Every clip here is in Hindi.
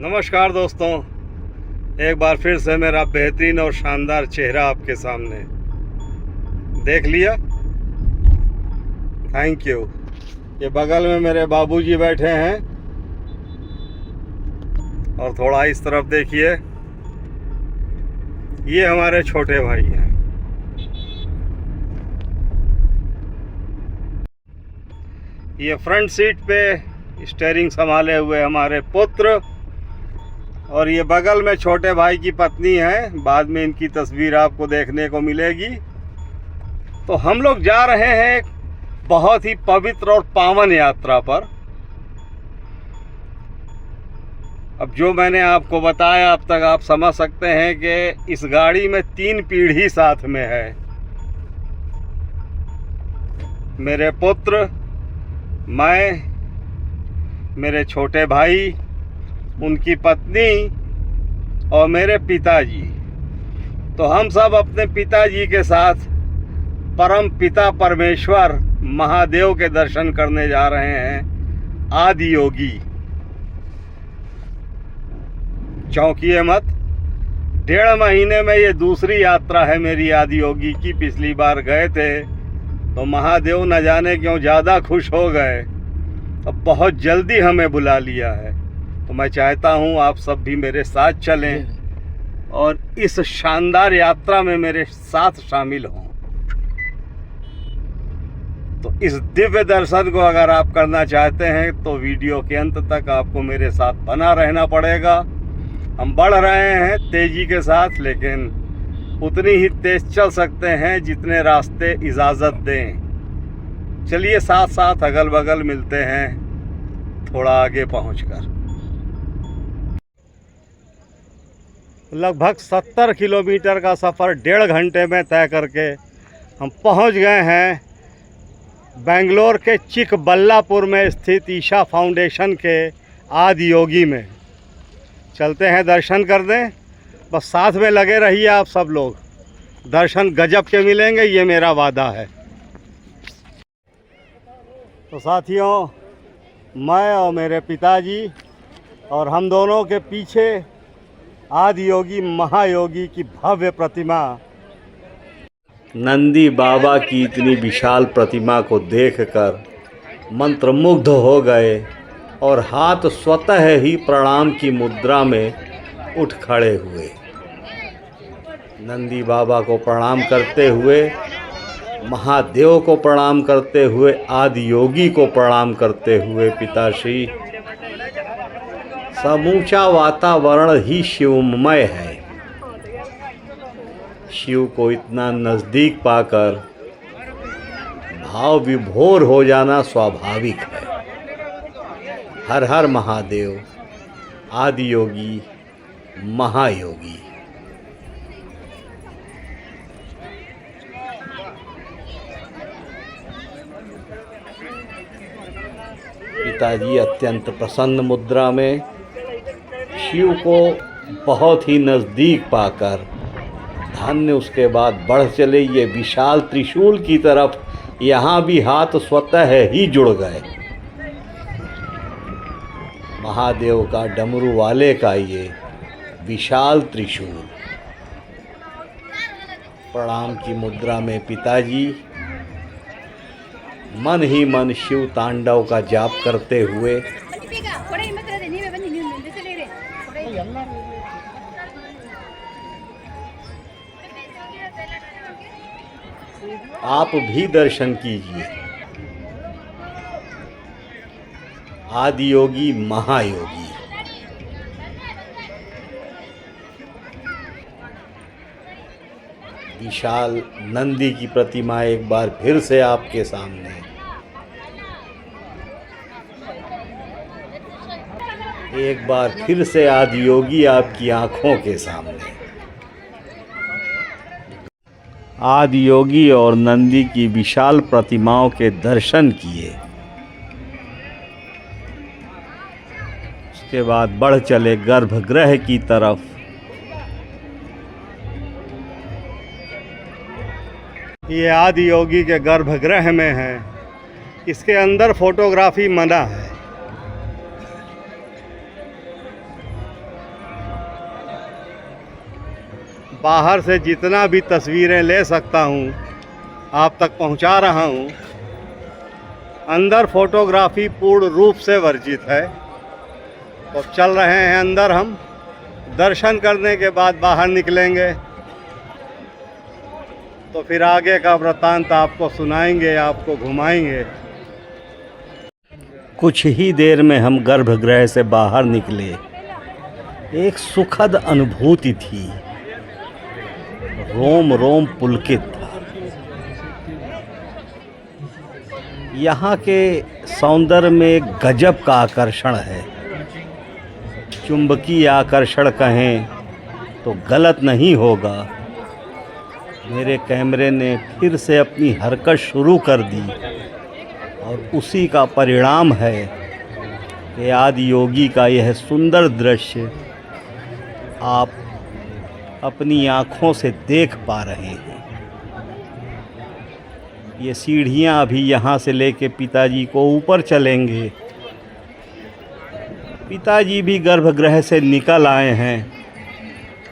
नमस्कार दोस्तों, एक बार फिर से मेरा बेहतरीन और शानदार चेहरा आपके सामने देख लिया। Thank you. ये बगल में मेरे बाबूजी बैठे हैं और थोड़ा इस तरफ देखिए, ये हमारे छोटे भाई हैं। ये फ्रंट सीट पे स्टीयरिंग संभाले हुए हमारे पुत्र, और ये बगल में छोटे भाई की पत्नी है। बाद में इनकी तस्वीर आपको देखने को मिलेगी। तो हम लोग जा रहे हैं एक बहुत ही पवित्र और पावन यात्रा पर। अब जो मैंने आपको बताया, अब तक आप समझ सकते हैं कि इस गाड़ी में 3 पीढ़ी साथ में है। मेरे पुत्र, मैं, मेरे छोटे भाई, उनकी पत्नी और मेरे पिताजी। तो हम सब अपने पिताजी के साथ परम पिता परमेश्वर महादेव के दर्शन करने जा रहे हैं। आदि योगी, चौंकिए मत, 1.5 महीने में ये दूसरी यात्रा है मेरी आदि योगी की। पिछली बार गए थे तो महादेव न जाने क्यों ज़्यादा खुश हो गए, अब बहुत जल्दी हमें बुला लिया है। तो मैं चाहता हूं आप सब भी मेरे साथ चलें और इस शानदार यात्रा में मेरे साथ शामिल हों। तो इस दिव्य दर्शन को अगर आप करना चाहते हैं तो वीडियो के अंत तक आपको मेरे साथ बना रहना पड़ेगा। हम बढ़ रहे हैं तेजी के साथ, लेकिन उतनी ही तेज चल सकते हैं जितने रास्ते इजाज़त दें। चलिए साथ साथ अगल बगल मिलते हैं थोड़ा आगे पहुंचकर। लगभग 70 किलोमीटर का सफ़र 1.5 घंटे में तय करके हम पहुंच गए हैं बेंगलोर के चिकबल्लापुर में स्थित ईशा फाउंडेशन के आदि योगी में। चलते हैं, दर्शन कर दें। बस साथ में लगे रहिए आप सब लोग, दर्शन गजब के मिलेंगे, ये मेरा वादा है। तो साथियों, मैं और मेरे पिताजी और हम दोनों के पीछे आदि योगी महायोगी की भव्य प्रतिमा। नंदी बाबा की इतनी विशाल प्रतिमा को देखकर मंत्रमुग्ध हो गए और हाथ स्वतः ही प्रणाम की मुद्रा में उठ खड़े हुए। नंदी बाबा को प्रणाम करते हुए, महादेव को प्रणाम करते हुए, आदि योगी को प्रणाम करते हुए पिताश्री, समूचा वातावरण ही शिवमय है। शिव को इतना नज़दीक पाकर भाव विभोर हो जाना स्वाभाविक है। हर हर महादेव, आदि योगी, महायोगी। पिताजी अत्यंत प्रसन्न मुद्रा में शिव को बहुत ही नज़दीक पाकर धन्य उसके बाद बढ़ चले ये विशाल त्रिशूल की तरफ। यहाँ भी हाथ स्वतः ही जुड़ गए। महादेव का, डमरू वाले का ये विशाल त्रिशूल। प्रणाम की मुद्रा में पिताजी मन ही मन शिव तांडव का जाप करते हुए आप भी दर्शन कीजिए। आदि योगी, महायोगी। विशाल नंदी की प्रतिमा एक बार फिर से आपके सामने। एक बार फिर से आदि योगी आपकी आंखों के सामने। आदि योगी और नंदी की विशाल प्रतिमाओं के दर्शन किए, उसके बाद बढ़ चले गर्भगृह की तरफ। ये आदि योगी के गर्भगृह में है। इसके अंदर फोटोग्राफी मना है। बाहर से जितना भी तस्वीरें ले सकता हूँ आप तक पहुँचा रहा हूँ। अंदर फोटोग्राफी पूर्ण रूप से वर्जित है। तो चल रहे हैं अंदर हम। दर्शन करने के बाद बाहर निकलेंगे तो फिर आगे का वृत्तांत आपको सुनाएंगे, आपको घुमाएंगे। कुछ ही देर में हम गर्भगृह से बाहर निकले। एक सुखद अनुभूति थी, रोम रोम पुलकित था। यहाँ के सौंदर्य में गजब का आकर्षण है। चुंबकीय आकर्षण कहें तो गलत नहीं होगा। मेरे कैमरे ने फिर से अपनी हरकत शुरू कर दी और उसी का परिणाम है कि आदि योगी का यह सुंदर दृश्य आप अपनी आँखों से देख पा रहे हैं। ये सीढ़ियाँ अभी यहाँ से लेके पिताजी को ऊपर चलेंगे। पिताजी भी गर्भगृह से निकल आए हैं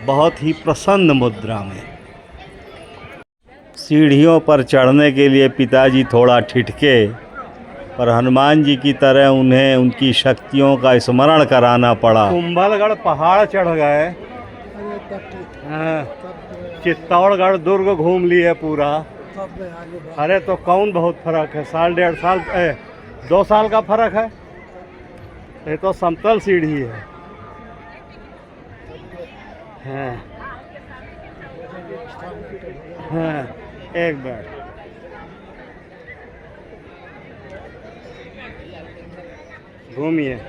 बहुत ही प्रसन्न मुद्रा में। सीढ़ियों पर चढ़ने के लिए पिताजी थोड़ा ठिठके, पर हनुमान जी की तरह उन्हें उनकी शक्तियों का स्मरण कराना पड़ा। कुंभलगढ़ पहाड़ चढ़ गए, चित्तौड़गढ़ दुर्ग घूम लिए पूरा। अरे तो कौन बहुत फर्क है, साल 1.5 साल 2 साल का फर्क है। ये तो समतल सीढ़ी है। हाँ, एक बार घूमिए।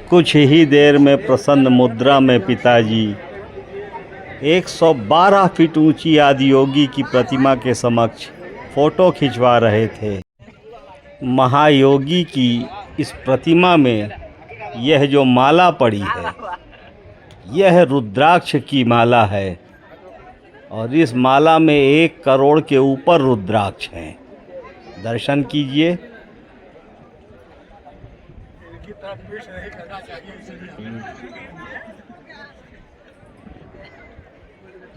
कुछ ही देर में प्रसन्न मुद्रा में पिताजी 112 फीट ऊंची आदियोगी की प्रतिमा के समक्ष फोटो खिंचवा रहे थे। महायोगी की इस प्रतिमा में यह जो माला पड़ी है, यह रुद्राक्ष की माला है और इस माला में 1 करोड़ के ऊपर रुद्राक्ष हैं। दर्शन कीजिए।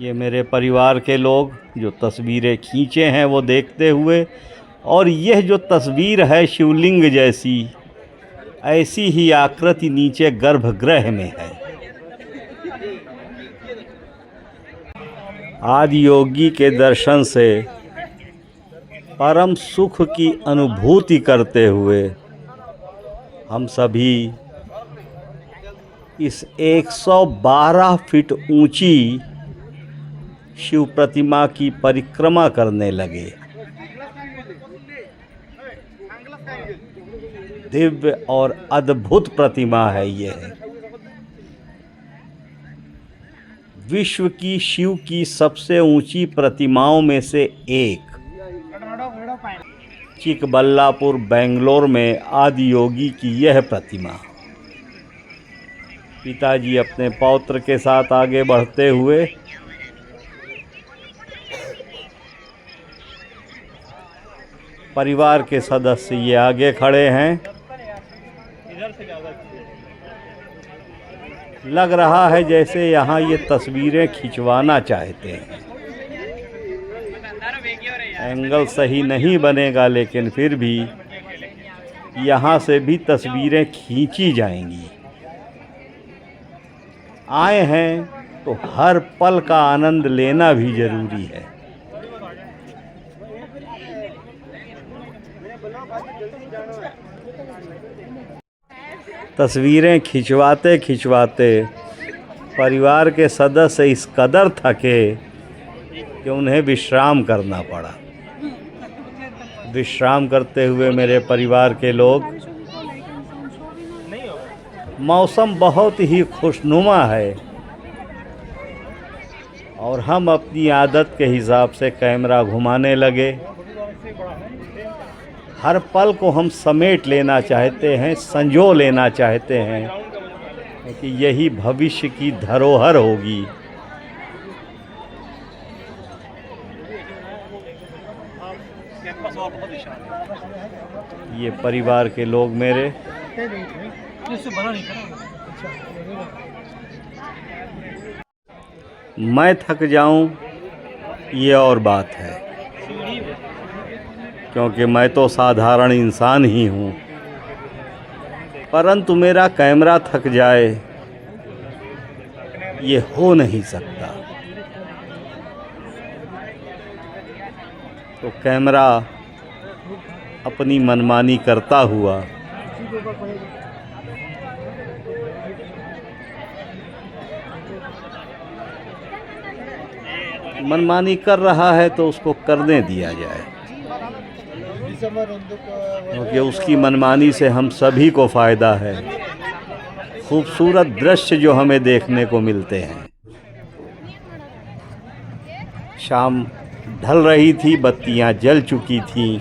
ये मेरे परिवार के लोग जो तस्वीरें खींचे हैं वो देखते हुए, और यह जो तस्वीर है शिवलिंग जैसी, ऐसी ही आकृति नीचे गर्भगृह में है। आदि योगी के दर्शन से परम सुख की अनुभूति करते हुए हम सभी इस 112 फीट ऊंची शिव प्रतिमा की परिक्रमा करने लगे। दिव्य और अद्भुत प्रतिमा है यह। विश्व की शिव की सबसे ऊंची प्रतिमाओं में से एक। चिकबल्लापुर बेंगलोर में आदि योगी की यह प्रतिमा। पिताजी अपने पौत्र के साथ आगे बढ़ते हुए परिवार के सदस्य ये आगे खड़े हैं। लग रहा है जैसे यहाँ ये तस्वीरें खिंचवाना चाहते हैं। एंगल सही नहीं बनेगा, लेकिन फिर भी यहाँ से भी तस्वीरें खींची जाएंगी। आए हैं तो हर पल का आनंद लेना भी जरूरी है। तस्वीरें खिंचवाते खिंचवाते परिवार के सदस्य इस कदर थके कि उन्हें विश्राम करना पड़ा। विश्राम करते हुए मेरे परिवार के लोग, मौसम बहुत ही खुशनुमा है और हम अपनी आदत के हिसाब से कैमरा घुमाने लगे। हर पल को हम समेट लेना चाहते हैं, संजो लेना चाहते हैं, क्योंकि यही भविष्य की धरोहर होगी। ये परिवार के लोग मेरे। मैं थक जाऊं ये और बात है, क्योंकि मैं तो साधारण इंसान ही हूँ, परंतु मेरा कैमरा थक जाए ये हो नहीं सकता। तो कैमरा अपनी मनमानी करता हुआ मनमानी कर रहा है तो उसको करने दिया जाए, क्योंकि उसकी मनमानी से हम सभी को फ़ायदा है। खूबसूरत दृश्य जो हमें देखने को मिलते हैं। शाम ढल रही थी, बत्तियां जल चुकी थीं,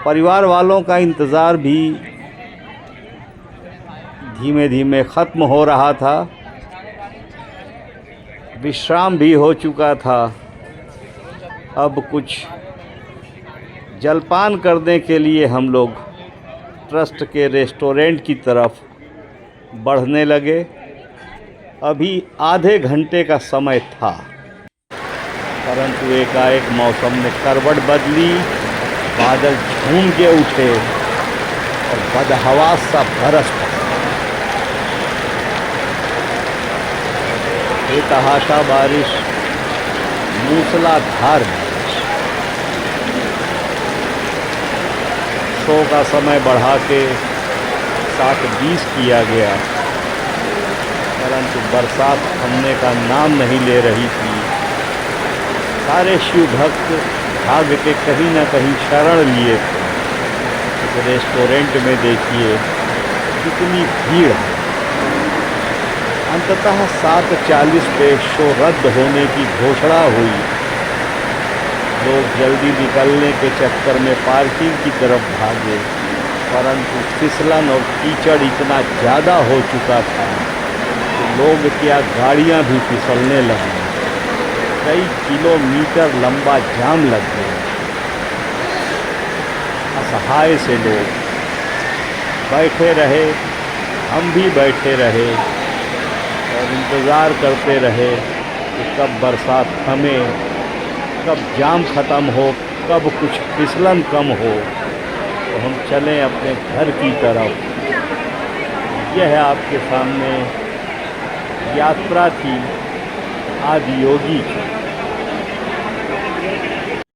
परिवार वालों का इंतज़ार भी धीमे धीमे ख़त्म हो रहा था, विश्राम भी हो चुका था। अब कुछ जलपान करने के लिए हम लोग ट्रस्ट के रेस्टोरेंट की तरफ बढ़ने लगे। अभी आधे घंटे का समय था, परंतु एकाएक मौसम ने करवट बदली, बादल झूम के उठे और बदहवास सा बरस पड़ा। बेतहाशा बारिश, मूसलाधार बारिश। शो का समय बढ़ा के 7:20 किया गया, परंतु बरसात थमने का नाम नहीं ले रही थी। सारे शिव भक्त भाग्य के कहीं न कहीं शरण लिए थे। इस रेस्टोरेंट में देखिए कितनी भीड़ है। अंततः 7:40 पे शो रद्द होने की घोषणा हुई। लोग जल्दी निकलने के चक्कर में पार्किंग की तरफ भागे, परंतु फिसलन और कीचड़ इतना ज़्यादा हो चुका था कि लोग क्या गाड़ियां भी फिसलने लगी। कई किलोमीटर लंबा जाम लग गया। असहाय से लोग बैठे रहे, हम भी बैठे रहे और इंतज़ार करते रहे कि कब बरसात थमे, कब जाम ख़त्म हो, कब कुछ फिसलन कम हो तो हम चलें अपने घर की तरफ। यह है आपके सामने यात्रा थी आदियोगी की।